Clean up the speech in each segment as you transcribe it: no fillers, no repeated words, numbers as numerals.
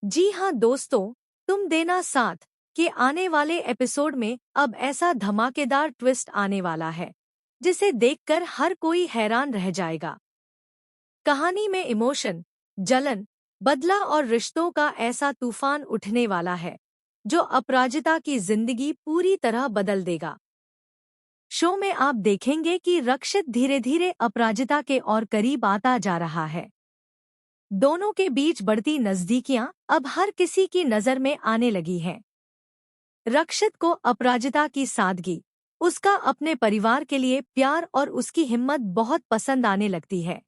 जी हाँ दोस्तों, तुम देना साथ के आने वाले एपिसोड में अब ऐसा धमाकेदार ट्विस्ट आने वाला है जिसे देखकर हर कोई हैरान रह जाएगा। कहानी में इमोशन, जलन, बदला और रिश्तों का ऐसा तूफान उठने वाला है जो अपराजिता की जिंदगी पूरी तरह बदल देगा। शो में आप देखेंगे कि रक्षित धीरे धीरे अपराजिता के और करीब आता जा रहा है। दोनों के बीच बढ़ती नजदीकियां अब हर किसी की नजर में आने लगी हैं। रक्षित को अपराजिता की सादगी, उसका अपने परिवार के लिए प्यार और उसकी हिम्मत बहुत पसंद आने लगती है।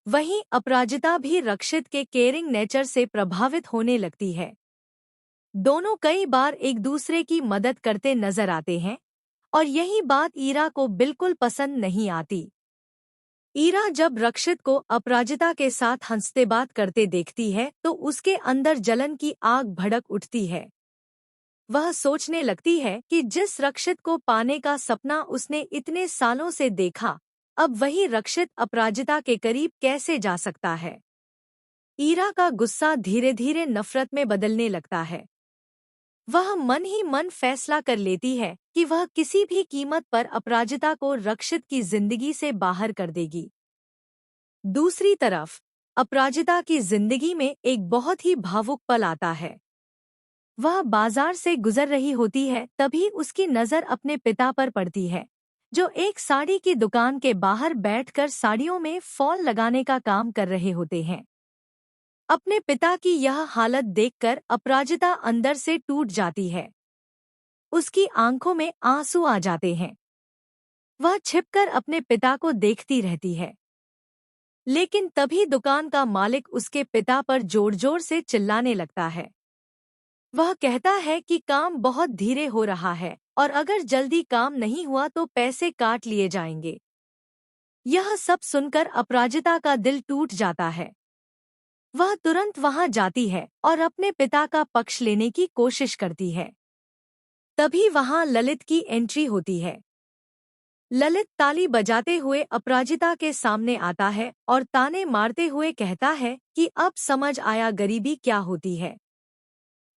वहीं अपराजिता भी रक्षित के केयरिंग नेचर से प्रभावित होने लगती है। दोनों कई बार एक दूसरे की मदद करते नजर आते हैं और यही बात ईरा को बिल्कुल पसंद नहीं आती। ईरा जब रक्षित को अपराजिता के साथ हंसते बात करते देखती है तो उसके अंदर जलन की आग भड़क उठती है। वह सोचने लगती है कि जिस रक्षित को पाने का सपना उसने इतने सालों से देखा, अब वही रक्षित अपराजिता के करीब कैसे जा सकता है। ईरा का गुस्सा धीरे धीरे नफरत में बदलने लगता है। वह मन ही मन फैसला कर लेती है कि वह किसी भी कीमत पर अपराजिता को रक्षित की जिंदगी से बाहर कर देगी। दूसरी तरफ अपराजिता की जिंदगी में एक बहुत ही भावुक पल आता है। वह बाजार से गुजर रही होती है, तभी उसकी नज़र अपने पिता पर पड़ती है, जो एक साड़ी की दुकान के बाहर बैठकर साड़ियों में फॉल लगाने का काम कर रहे होते हैं। अपने पिता की यह हालत देखकर अपराजिता अंदर से टूट जाती है। उसकी आंखों में आंसू आ जाते हैं। वह छिपकर अपने पिता को देखती रहती है। लेकिन तभी दुकान का मालिक उसके पिता पर जोर जोर से चिल्लाने लगता है। वह कहता है कि काम बहुत धीरे हो रहा है और अगर जल्दी काम नहीं हुआ तो पैसे काट लिए जाएंगे। यह सब सुनकर अपराजिता का दिल टूट जाता है। वह तुरंत वहां जाती है और अपने पिता का पक्ष लेने की कोशिश करती है। तभी वहां ललित की एंट्री होती है। ललित ताली बजाते हुए अपराजिता के सामने आता है और ताने मारते हुए कहता है कि अब समझ आया गरीबी क्या होती है।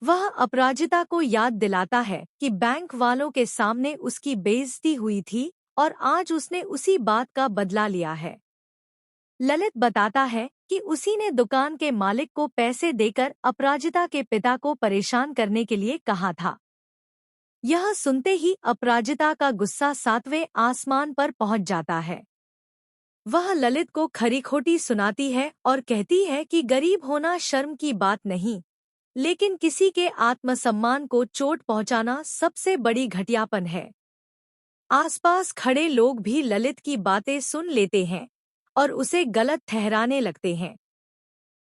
वह अपराजिता को याद दिलाता है कि बैंक वालों के सामने उसकी बेइज्जती हुई थी और आज उसने उसी बात का बदला लिया है। ललित बताता है कि उसी ने दुकान के मालिक को पैसे देकर अपराजिता के पिता को परेशान करने के लिए कहा था। यह सुनते ही अपराजिता का गुस्सा सातवें आसमान पर पहुंच जाता है। वह ललित को खरी खोटी सुनाती है और कहती है कि गरीब होना शर्म की बात नहीं, लेकिन किसी के आत्मसम्मान को चोट पहुंचाना सबसे बड़ी घटियापन है। आसपास खड़े लोग भी ललित की बातें सुन लेते हैं और उसे गलत ठहराने लगते हैं।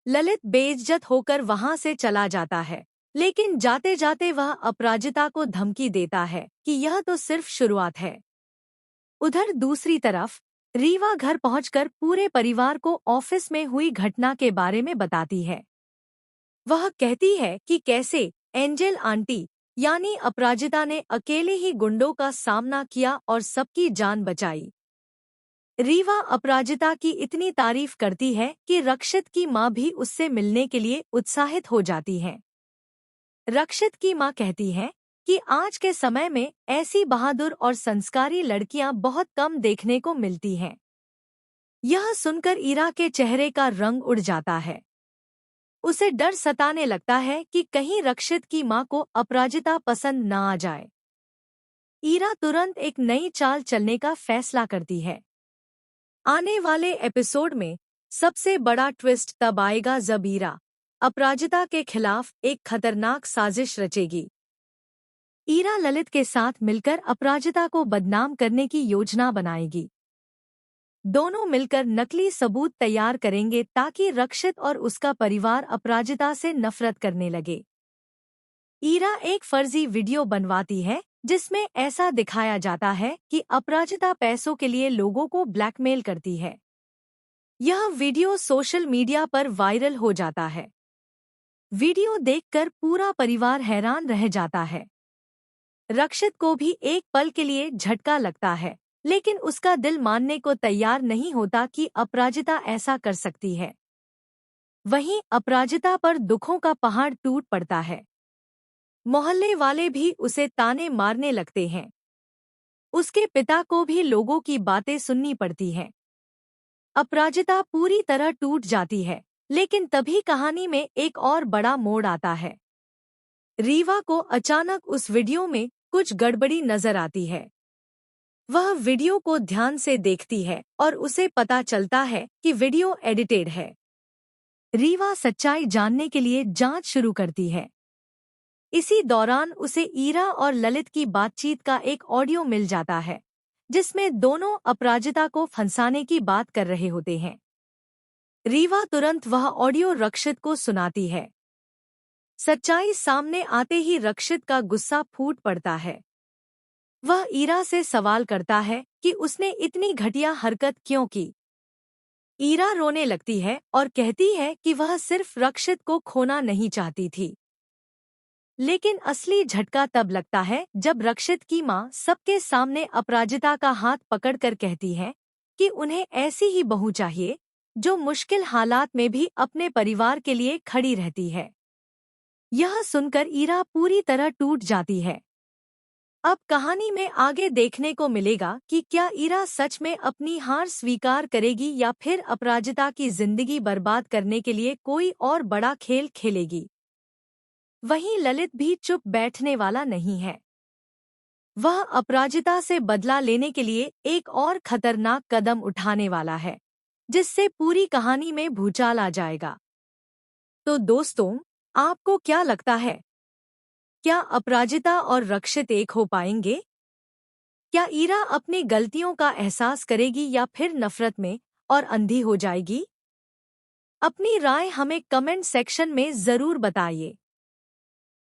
ललित बेइज्जत होकर वहां से चला जाता है, लेकिन जाते जाते वह अपराजिता को धमकी देता है कि यह तो सिर्फ शुरुआत है। उधर दूसरी तरफ रीवा घर पहुंचकर पूरे परिवार को ऑफिस में हुई घटना के बारे में बताती है। वह कहती है कि कैसे एंजेल आंटी यानी अपराजिता ने अकेले ही गुंडों का सामना किया और सबकी जान बचाई। रीवा अपराजिता की इतनी तारीफ करती है कि रक्षित की मां भी उससे मिलने के लिए उत्साहित हो जाती हैं। रक्षित की मां कहती है कि आज के समय में ऐसी बहादुर और संस्कारी लड़कियां बहुत कम देखने को मिलती हैं। यह सुनकर ईरा के चेहरे का रंग उड़ जाता है। उसे डर सताने लगता है कि कहीं रक्षित की मां को अपराजिता पसंद न आ जाए। ईरा तुरंत एक नई चाल चलने का फैसला करती है। आने वाले एपिसोड में सबसे बड़ा ट्विस्ट तब आएगा जब ईरा अपराजिता के खिलाफ एक खतरनाक साजिश रचेगी। ईरा ललित के साथ मिलकर अपराजिता को बदनाम करने की योजना बनाएगी। दोनों मिलकर नकली सबूत तैयार करेंगे ताकि रक्षित और उसका परिवार अपराजिता से नफरत करने लगे। ईरा एक फर्जी वीडियो बनवाती है जिसमें ऐसा दिखाया जाता है कि अपराजिता पैसों के लिए लोगों को ब्लैकमेल करती है। यह वीडियो सोशल मीडिया पर वायरल हो जाता है। वीडियो देखकर पूरा परिवार हैरान रह जाता है। रक्षित को भी एक पल के लिए झटका लगता है, लेकिन उसका दिल मानने को तैयार नहीं होता कि अपराजिता ऐसा कर सकती है। वहीं अपराजिता पर दुखों का पहाड़ टूट पड़ता है। मोहल्ले वाले भी उसे ताने मारने लगते हैं। उसके पिता को भी लोगों की बातें सुननी पड़ती हैं। अपराजिता पूरी तरह टूट जाती है, लेकिन तभी कहानी में एक और बड़ा मोड़ आता है। रीवा को अचानक उस वीडियो में कुछ गड़बड़ी नजर आती है। वह वीडियो को ध्यान से देखती है और उसे पता चलता है कि वीडियो एडिटेड है। रीवा सच्चाई जानने के लिए जांच शुरू करती है। इसी दौरान उसे ईरा और ललित की बातचीत का एक ऑडियो मिल जाता है, जिसमें दोनों अपराजिता को फंसाने की बात कर रहे होते हैं। रीवा तुरंत वह ऑडियो रक्षित को सुनाती है। सच्चाई सामने आते ही रक्षित का गुस्सा फूट पड़ता है। वह ईरा से सवाल करता है कि उसने इतनी घटिया हरकत क्यों की। ईरा रोने लगती है और कहती है कि वह सिर्फ रक्षित को खोना नहीं चाहती थी। लेकिन असली झटका तब लगता है जब रक्षित की मां सबके सामने अपराजिता का हाथ पकड़कर कहती है कि उन्हें ऐसी ही बहू चाहिए जो मुश्किल हालात में भी अपने परिवार के लिए खड़ी रहती है। यह सुनकर ईरा पूरी तरह टूट जाती है। अब कहानी में आगे देखने को मिलेगा कि क्या ईरा सच में अपनी हार स्वीकार करेगी या फिर अपराजिता की जिंदगी बर्बाद करने के लिए कोई और बड़ा खेल खेलेगी। वहीं ललित भी चुप बैठने वाला नहीं है। वह अपराजिता से बदला लेने के लिए एक और खतरनाक कदम उठाने वाला है, जिससे पूरी कहानी में भूचाल आ जाएगा। तो दोस्तों, आपको क्या लगता है? क्या अपराजिता और रक्षित एक हो पाएंगे? क्या ईरा अपनी गलतियों का एहसास करेगी या फिर नफरत में और अंधी हो जाएगी? अपनी राय हमें कमेंट सेक्शन में जरूर बताइए।